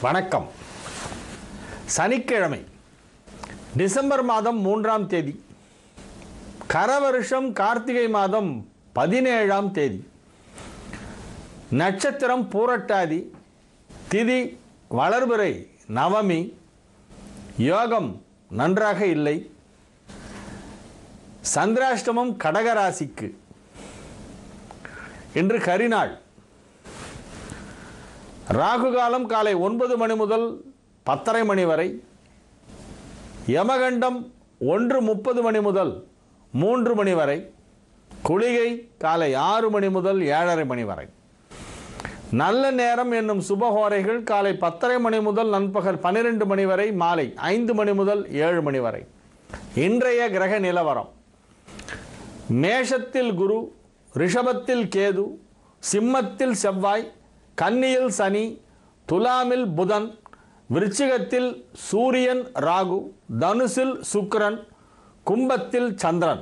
வணக்கம். சனிக்கிழமை டிசம்பர் மாதம் 3ஆம் தேதி, கரவருஷம் கார்த்திகை மாதம் 17ஆம் தேதி, நட்சத்திரம் பூரட்டாதி, திதி வளர்பிறை நவமி, யோகம் நன்றாக இல்லை. சந்திராஷ்டமம் கடகராசிக்கு. இன்று கரிநாள். ராகு காலம் காலை 9 மணி முதல் 10:30 மணி வரை, யமகண்டம் 1:30 மணி முதல் 3 மணி வரை, குளிகை காலை 6 மணி முதல் 7:30 மணி வரை. நல்ல நேரம் என்னும் சுபஹோரைகள் காலை 10:30 மணி முதல் நண்பகல் 12 மணி வரை, மாலை 5 மணி முதல் 7 மணி வரை. இன்றைய கிரக நிலவரம்: மேஷத்தில் குரு, ரிஷபத்தில் கேது, சிம்மத்தில் செவ்வாய், கன்னியில் சனி, துலாமில் புதன், விருச்சிகத்தில் சூரியன் ராகு, தனுசில் சுக்கிரன், கும்பத்தில் சந்திரன்.